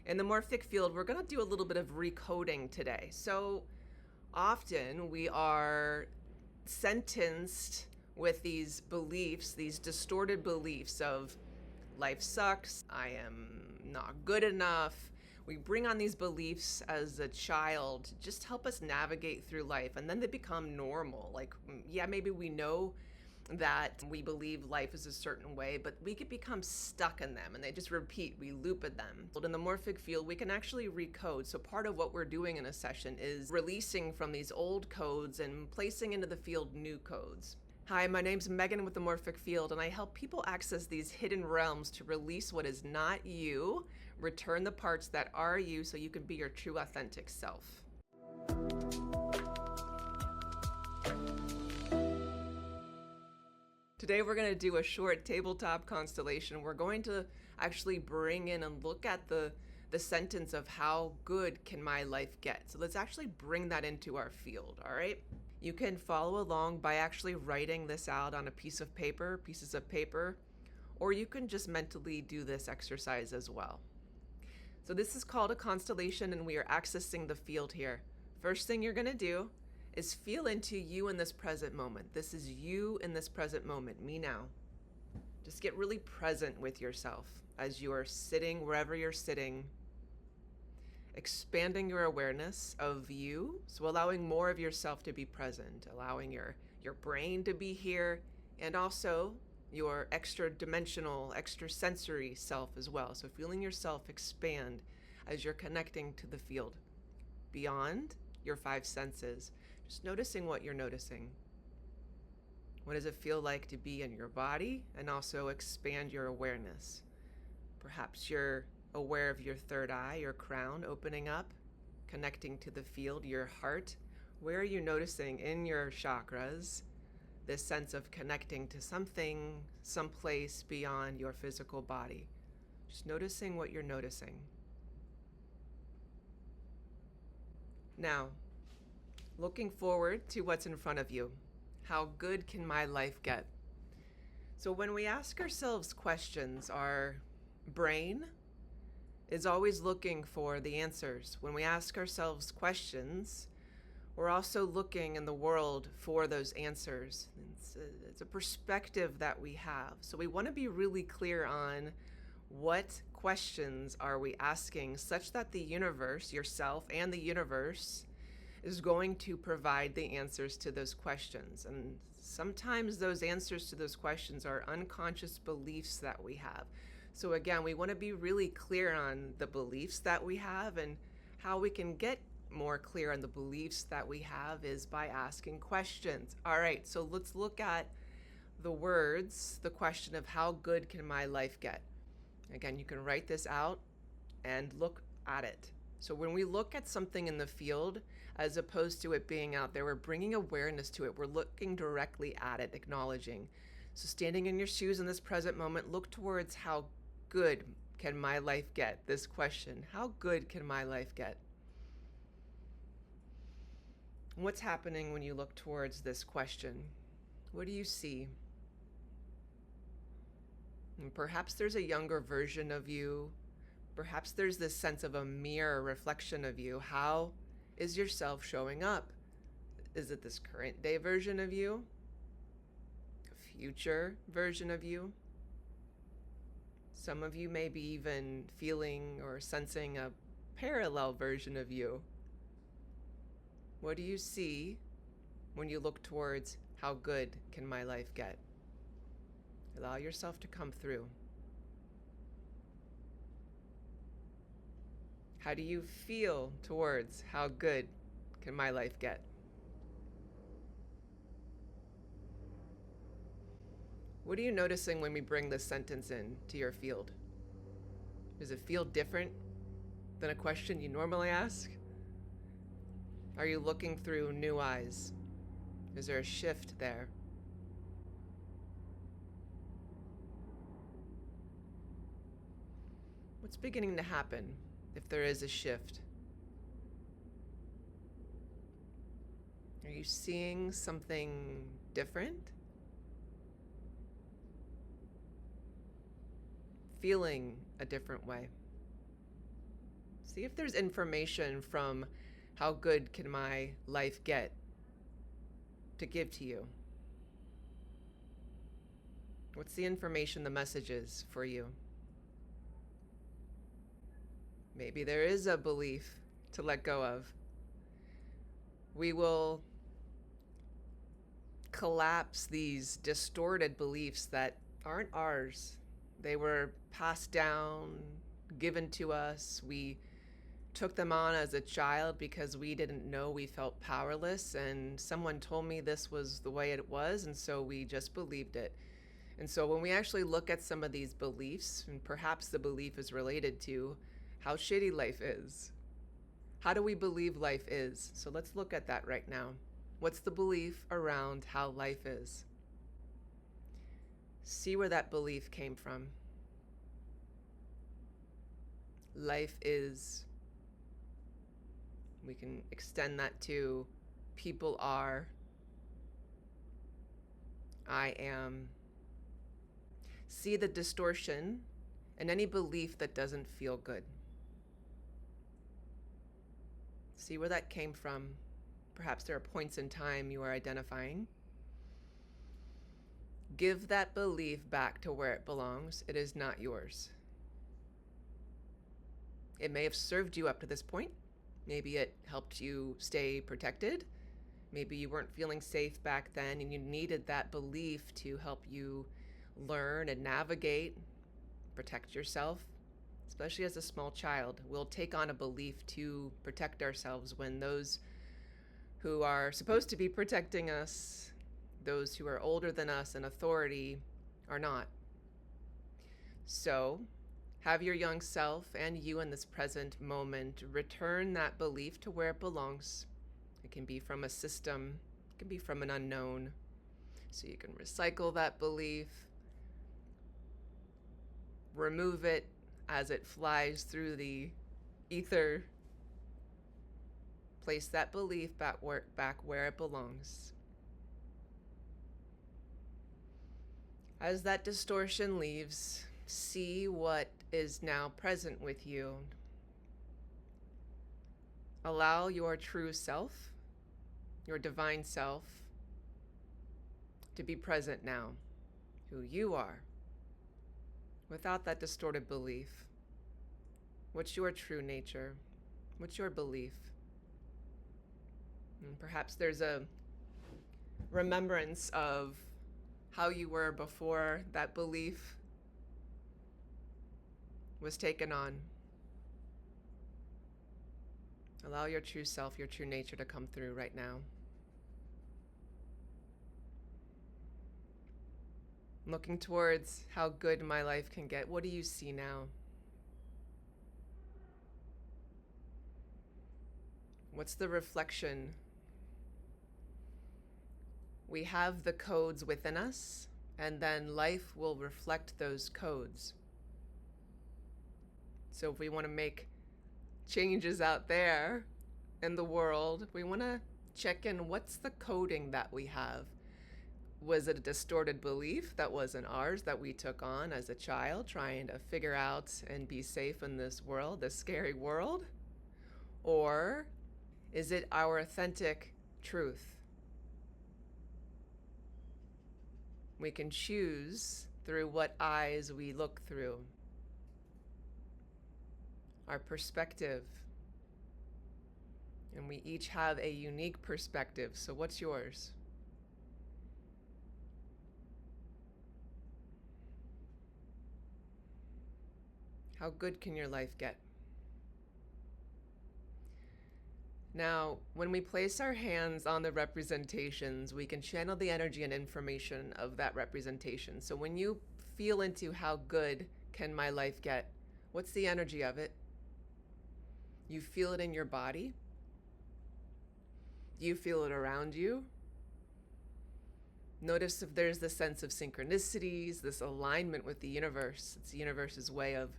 In the Morphic Field, we're going to do a little bit of recoding today. So often we are sentenced with these beliefs, these distorted beliefs of life sucks, I am not good enough. We bring on these beliefs as a child to just help us navigate through life, and then they become normal. Like, yeah, maybe we know that we believe life is a certain way, but we could become stuck in them and they just repeat, we loop at them. In the Morphic Field, we can actually recode. So part of what we're doing in a session is releasing from these old codes and placing into the field new codes. Hi, my name's Megan with the Morphic Field, and I help people access these hidden realms to release what is not you, return the parts that are you so you can be your true authentic self. Today we're going to do a short tabletop constellation. We're going to actually bring in and look at the sentence of how good can my life get. So let's actually bring that into our field, all right? You can follow along by actually writing this out on pieces of paper, or you can just mentally do this exercise as well. So this is called a constellation and we are accessing the field here. First thing you're going to do is feel into you in this present moment. This is you in this present moment, me now. Just get really present with yourself as you are sitting wherever you're sitting, expanding your awareness of you, so allowing more of yourself to be present, allowing your brain to be here, and also your extra dimensional, extra sensory self as well. So feeling yourself expand as you're connecting to the field beyond your five senses. Just noticing what you're noticing. What does it feel like to be in your body, and also expand your awareness? Perhaps you're aware of your third eye, your crown opening up, connecting to the field, your heart. Where are you noticing in your chakras this sense of connecting to something, someplace beyond your physical body? Just noticing what you're noticing. Now, looking forward to what's in front of you. How good can my life get? So when we ask ourselves questions, our brain is always looking for the answers. When we ask ourselves questions, we're also looking in the world for those answers. It's a perspective that we have. So we want to be really clear on what questions are we asking, such that the universe, yourself and the universe, is going to provide the answers to those questions. And sometimes those answers to those questions are unconscious beliefs that we have. So again, we want to be really clear on the beliefs that we have, and how we can get more clear on the beliefs that we have is by asking questions. All right, so let's look at the words, the question of how good can my life get? Again, you can write this out and look at it. So when we look at something in the field, as opposed to it being out there, we're bringing awareness to it. We're looking directly at it, acknowledging. So standing in your shoes in this present moment, look towards how good can my life get? This question, how good can my life get? What's happening when you look towards this question? What do you see? And perhaps there's a younger version of you. Perhaps there's this sense of a mirror reflection of you. How is yourself showing up? Is it this current day version of you? A future version of you? Some of you may be even feeling or sensing a parallel version of you. What do you see when you look towards how good can my life get? Allow yourself to come through. How do you feel towards how good can my life get? What are you noticing when we bring this sentence in to your field? Does it feel different than a question you normally ask? Are you looking through new eyes? Is there a shift there? What's beginning to happen if there is a shift? Are you seeing something different? Feeling a different way? See if there's information from how good can my life get to give to you. What's the information, the message is for you? Maybe there is a belief to let go of. We will collapse these distorted beliefs that aren't ours. They were passed down, given to us. We took them on as a child because we didn't know, we felt powerless, and someone told me this was the way it was, and so we just believed it. And so when we actually look at some of these beliefs, and perhaps the belief is related to how shitty life is. How do we believe life is? So let's look at that right now. What's the belief around how life is? See where that belief came from. Life is. We can extend that to people are. I am. See the distortion in any belief that doesn't feel good. See where that came from. Perhaps there are points in time you are identifying. Give that belief back to where it belongs. It is not yours. It may have served you up to this point. Maybe it helped you stay protected. Maybe you weren't feeling safe back then and you needed that belief to help you learn and navigate, protect yourself. Especially as a small child, we'll take on a belief to protect ourselves when those who are supposed to be protecting us, those who are older than us in authority, are not. So, have your young self and you in this present moment return that belief to where it belongs. It can be from a system, it can be from an unknown. So you can recycle that belief, remove it as it flies through the ether. Place that belief back where it belongs. As that distortion leaves, see what is now present with you. Allow your true self, your divine self, to be present now, who you are, without that distorted belief. What's your true nature? What's your belief? And perhaps there's a remembrance of how you were before that belief was taken on. Allow your true self, your true nature to come through right now. Looking towards how good my life can get. What do you see now? What's the reflection? We have the codes within us, and then life will reflect those codes. So if we want to make changes out there in the world, we want to check in, what's the coding that we have? Was it a distorted belief that wasn't ours, that we took on as a child, trying to figure out and be safe in this world, this scary world? Or is it our authentic truth? We can choose through what eyes we look through. Our perspective. And we each have a unique perspective. So what's yours? How good can your life get? Now, when we place our hands on the representations, we can channel the energy and information of that representation. So when you feel into how good can my life get, what's the energy of it? You feel it in your body? Do you feel it around you? Notice if there's this sense of synchronicities, this alignment with the universe. It's the universe's way of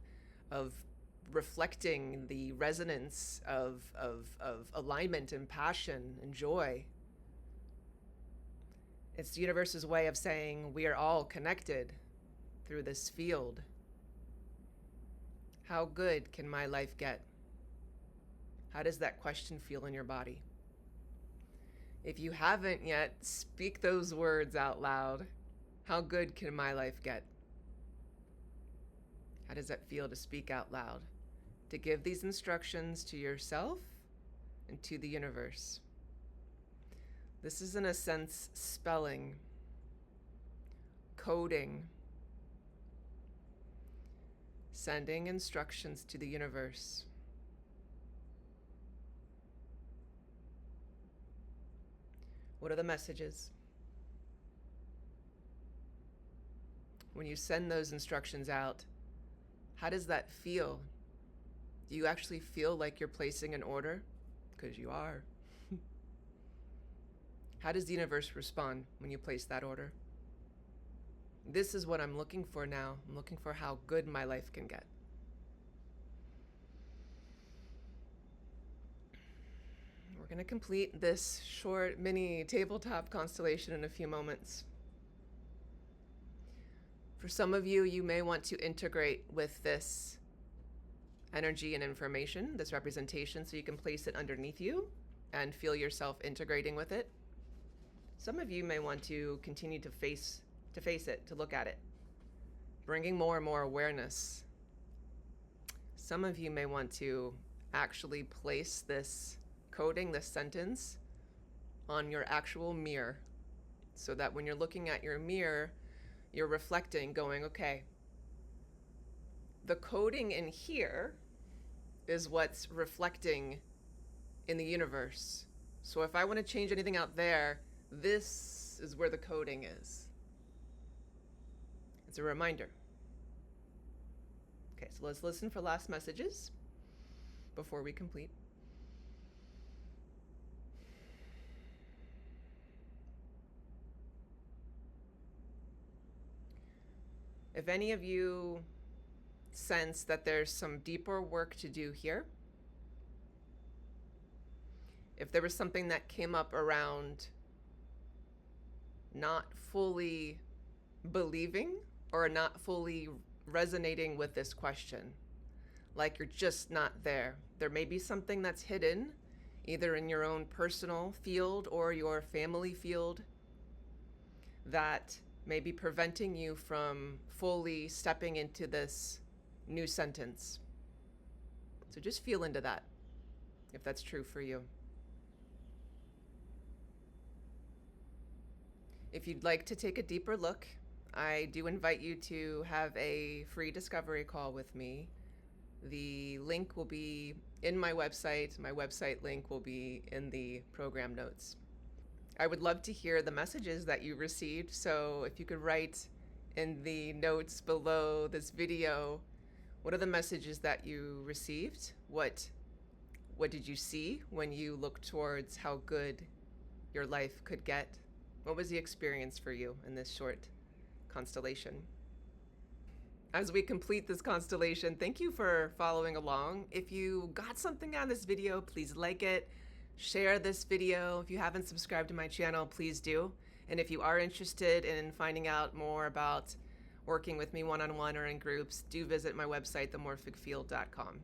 reflecting the resonance of alignment and passion and joy. It's the universe's way of saying we are all connected through this field. How good can my life get? How does that question feel in your body? If you haven't yet, speak those words out loud. How good can my life get? How does that feel to speak out loud? To give these instructions to yourself and to the universe. This is, in a sense, spelling, coding, sending instructions to the universe. What are the messages? When you send those instructions out, how does that feel? Do you actually feel like you're placing an order? Because you are. How does the universe respond when you place that order? This is what I'm looking for now. I'm looking for how good my life can get. We're going to complete this short mini tabletop constellation in a few moments. For some of you, you may want to integrate with this energy and information, this representation, so you can place it underneath you and feel yourself integrating with it. Some of you may want to continue to face it, to look at it, bringing more and more awareness. Some of you may want to actually place this coding, this sentence, on your actual mirror, so that when you're looking at your mirror, you're reflecting, going, okay, the coding in here is what's reflecting in the universe. So if I want to change anything out there, this is where the coding is. It's a reminder. Okay, so let's listen for last messages before we complete. If any of you sense that there's some deeper work to do here, if there was something that came up around not fully believing or not fully resonating with this question, like you're just not there, there may be something that's hidden, either in your own personal field or your family field, that may be preventing you from fully stepping into this new sentence. So just feel into that, if that's true for you. If you'd like to take a deeper look, I do invite you to have a free discovery call with me. The link will be in my website. My website link will be in the program notes. I would love to hear the messages that you received, so if you could write in the notes below this video, what are the messages that you received? What did you see when you looked towards how good your life could get? What was the experience for you in this short constellation? As we complete this constellation, thank you for following along. If you got something out of this video, please like it, share this video. If you haven't subscribed to my channel, please do. And if you are interested in finding out more about working with me one-on-one or in groups, do visit my website, themorphicfield.com.